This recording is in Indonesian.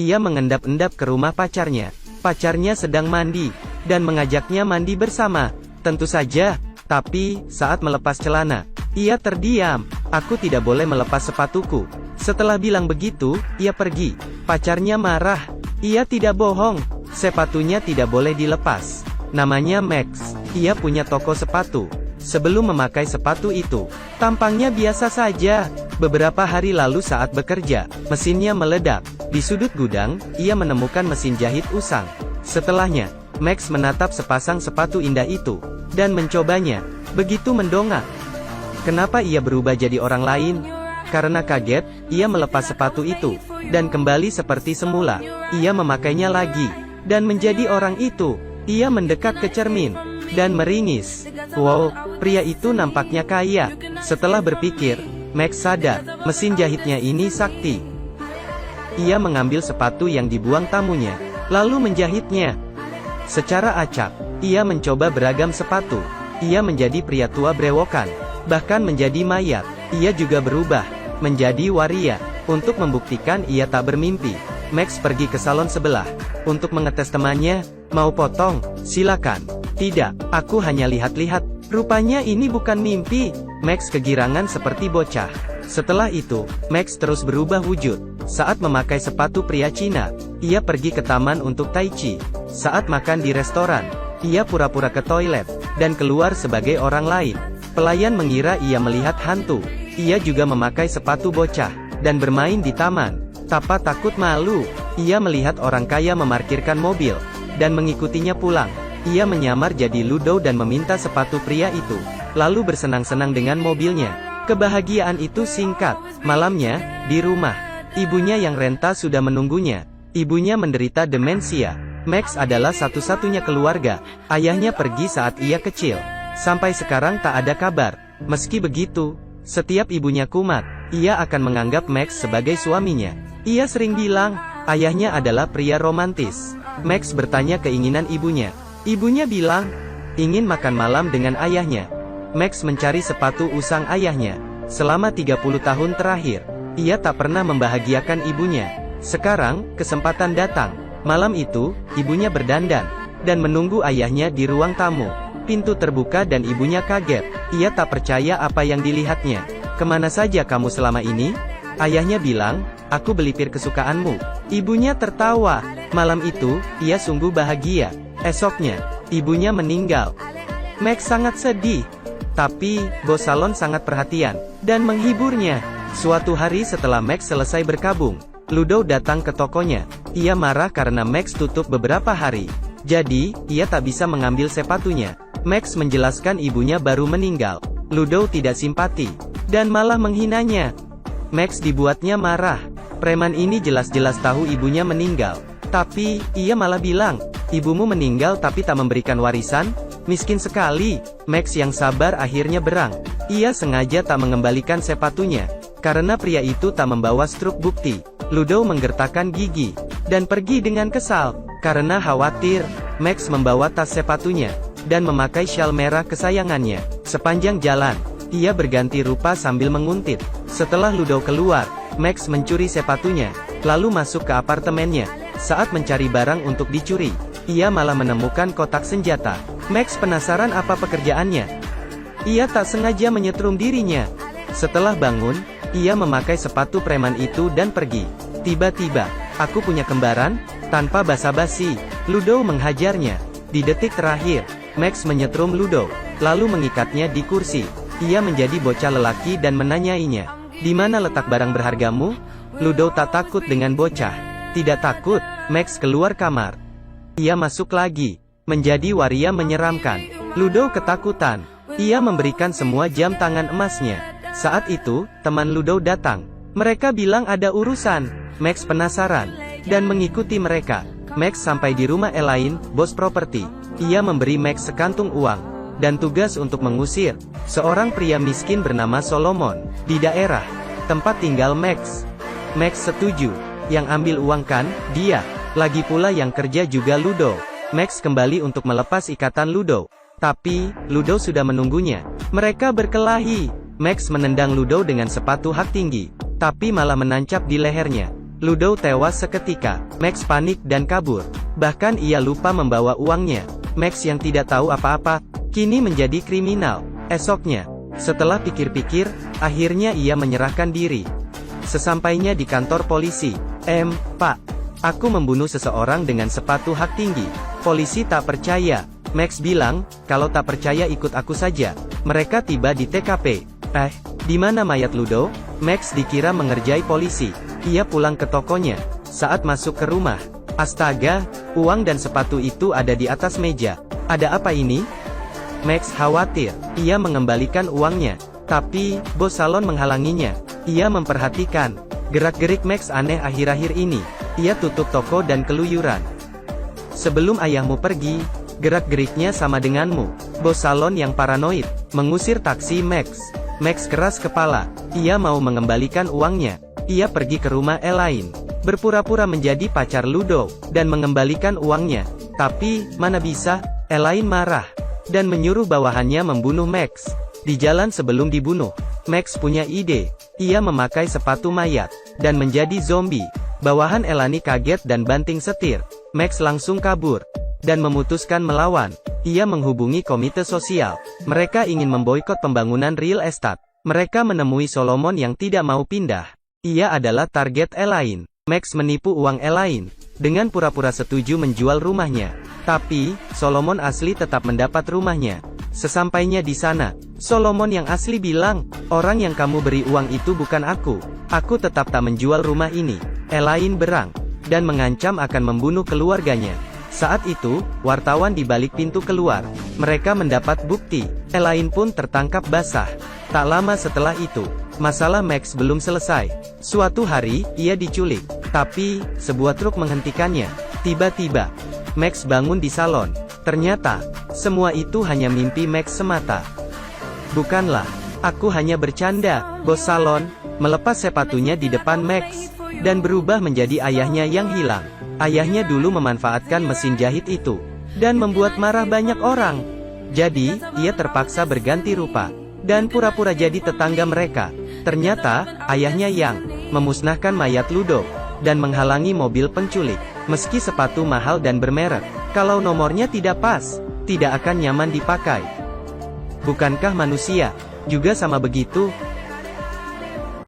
Ia mengendap-endap ke rumah pacarnya. Pacarnya sedang mandi, dan mengajaknya mandi bersama. Tentu saja, tapi, saat melepas celana, ia terdiam. Aku tidak boleh melepas sepatuku. Setelah bilang begitu, ia pergi. Pacarnya marah. Ia tidak bohong. Sepatunya tidak boleh dilepas. Namanya Max. Ia punya toko sepatu. Sebelum memakai sepatu itu, tampangnya biasa saja. Beberapa hari lalu saat bekerja, mesinnya meledak. Di sudut gudang, ia menemukan mesin jahit usang. Setelahnya, Max menatap sepasang sepatu indah itu, dan mencobanya. Begitu mendongak. Kenapa ia berubah jadi orang lain? Karena kaget, ia melepas sepatu itu, dan kembali seperti semula. Ia memakainya lagi, dan menjadi orang itu. Ia mendekat ke cermin, dan meringis. Wow, pria itu nampaknya kaya. Setelah berpikir, Max sadar, mesin jahitnya ini sakti. Ia mengambil sepatu yang dibuang tamunya, lalu menjahitnya. Secara acak, ia mencoba beragam sepatu. Ia menjadi pria tua brewokan, bahkan menjadi mayat. Ia juga berubah menjadi waria. Untuk membuktikan ia tak bermimpi, Max pergi ke salon sebelah untuk mengetes temannya. Mau potong? Silakan. Tidak, aku hanya lihat-lihat. Rupanya ini bukan mimpi. Max kegirangan seperti bocah. Setelah itu, Max terus berubah wujud. Saat memakai sepatu pria Cina, ia pergi ke taman untuk tai chi. Saat makan di restoran, ia pura-pura ke toilet, dan keluar sebagai orang lain. Pelayan mengira ia melihat hantu. Ia juga memakai sepatu bocah, dan bermain di taman. Tanpa takut malu, ia melihat orang kaya memarkirkan mobil, dan mengikutinya pulang. Ia menyamar jadi Ludo dan meminta sepatu pria itu, lalu bersenang-senang dengan mobilnya. Kebahagiaan itu singkat. Malamnya, di rumah, ibunya yang renta sudah menunggunya. Ibunya menderita demensia. Max adalah satu-satunya keluarga. Ayahnya pergi saat ia kecil. Sampai sekarang tak ada kabar. Meski begitu, setiap ibunya kumat, ia akan menganggap Max sebagai suaminya. Ia sering bilang, ayahnya adalah pria romantis. Max bertanya keinginan ibunya. Ibunya bilang, ingin makan malam dengan ayahnya. Max mencari sepatu usang ayahnya. Selama 30 tahun terakhir, ia tak pernah membahagiakan ibunya. Sekarang, kesempatan datang. Malam itu, ibunya berdandan, dan menunggu ayahnya di ruang tamu. Pintu terbuka dan ibunya kaget. Ia tak percaya apa yang dilihatnya. Kemana saja kamu selama ini? Ayahnya bilang, aku beli pir kesukaanmu. Ibunya tertawa. Malam itu, ia sungguh bahagia. Esoknya, ibunya meninggal. Max sangat sedih. Tapi, bos salon sangat perhatian, dan menghiburnya. Suatu hari setelah Max selesai berkabung, Ludo datang ke tokonya. Ia marah karena Max tutup beberapa hari. Jadi, ia tak bisa mengambil sepatunya. Max menjelaskan ibunya baru meninggal. Ludo tidak simpati, dan malah menghinanya. Max dibuatnya marah. Preman ini jelas-jelas tahu ibunya meninggal. Tapi, ia malah bilang, ibumu meninggal tapi tak memberikan warisan? Miskin sekali. Max yang sabar akhirnya berang. Ia sengaja tak mengembalikan sepatunya, karena pria itu tak membawa struk bukti. Ludo menggertakkan gigi, dan pergi dengan kesal. Karena khawatir, Max membawa tas sepatunya, dan memakai syal merah kesayangannya. Sepanjang jalan, ia berganti rupa sambil menguntit. Setelah Ludo keluar, Max mencuri sepatunya, lalu masuk ke apartemennya. Saat mencari barang untuk dicuri, ia malah menemukan kotak senjata. Max penasaran apa pekerjaannya. Ia tak sengaja menyetrum dirinya. Setelah bangun, ia memakai sepatu preman itu dan pergi. Tiba-tiba, aku punya kembaran? Tanpa basa-basi, Ludo menghajarnya. Di detik terakhir, Max menyetrum Ludo, lalu mengikatnya di kursi. Ia menjadi bocah lelaki dan menanyainya, di mana letak barang berhargamu? Ludo tak takut dengan bocah. Tidak takut. Max keluar kamar. Ia masuk lagi. Menjadi waria menyeramkan. Ludo ketakutan. Ia memberikan semua jam tangan emasnya. Saat itu, teman Ludo datang. Mereka bilang ada urusan. Max penasaran, dan mengikuti mereka. Max sampai di rumah Elaine, bos properti. Ia memberi Max sekantung uang, dan tugas untuk mengusir seorang pria miskin bernama Solomon, di daerah tempat tinggal Max. Max setuju. Yang ambil uang kan, dia. Lagi pula yang kerja juga Ludo. Max kembali untuk melepas ikatan Ludo. Tapi, Ludo sudah menunggunya. Mereka berkelahi. Max menendang Ludo dengan sepatu hak tinggi, tapi malah menancap di lehernya. Ludo tewas seketika. Max panik dan kabur. Bahkan ia lupa membawa uangnya. Max yang tidak tahu apa-apa, kini menjadi kriminal. Esoknya, setelah pikir-pikir, akhirnya ia menyerahkan diri. Sesampainya di kantor polisi, Pak, aku membunuh seseorang dengan sepatu hak tinggi. Polisi tak percaya. Max bilang, kalau tak percaya ikut aku saja. Mereka tiba di TKP. Di mana mayat Ludo? Max dikira mengerjai polisi. Ia pulang ke tokonya. Saat masuk ke rumah, astaga, uang dan sepatu itu ada di atas meja. Ada apa ini? Max khawatir. Ia mengembalikan uangnya. Tapi, bos salon menghalanginya. Ia memperhatikan gerak-gerik Max aneh akhir-akhir ini. Ia tutup toko dan keluyuran. Sebelum ayahmu pergi, gerak-geriknya sama denganmu. Bos salon yang paranoid mengusir taksi Max. Max keras kepala. Ia mau mengembalikan uangnya. Ia pergi ke rumah Elaine, berpura-pura menjadi pacar Ludo, dan mengembalikan uangnya. Tapi, mana bisa, Elaine marah, dan menyuruh bawahannya membunuh Max. Di jalan sebelum dibunuh, Max punya ide. Ia memakai sepatu mayat, dan menjadi zombie. Bawahan Elaine kaget dan banting setir. Max langsung kabur, dan memutuskan melawan. Ia menghubungi komite sosial. Mereka ingin memboikot pembangunan real estate. Mereka menemui Solomon yang tidak mau pindah. Ia adalah target Elaine. Max menipu uang Elaine, dengan pura-pura setuju menjual rumahnya. Tapi, Solomon asli tetap mendapat rumahnya. Sesampainya di sana, Solomon yang asli bilang, orang yang kamu beri uang itu bukan aku. Aku tetap tak menjual rumah ini. Elaine berang, dan mengancam akan membunuh keluarganya. Saat itu, wartawan di balik pintu keluar. Mereka mendapat bukti. Elaine pun tertangkap basah. Tak lama setelah itu, masalah Max belum selesai. Suatu hari, ia diculik. Tapi, sebuah truk menghentikannya. Tiba-tiba, Max bangun di salon. Ternyata, semua itu hanya mimpi Max semata. Bukanlah, aku hanya bercanda. Bos salon melepas sepatunya di depan Max, dan berubah menjadi ayahnya yang hilang. Ayahnya dulu memanfaatkan mesin jahit itu, dan membuat marah banyak orang. Jadi, ia terpaksa berganti rupa, dan pura-pura jadi tetangga mereka. Ternyata, ayahnya yang memusnahkan mayat Ludo, dan menghalangi mobil penculik. Meski sepatu mahal dan bermerek, kalau nomornya tidak pas, tidak akan nyaman dipakai. Bukankah manusia juga sama begitu?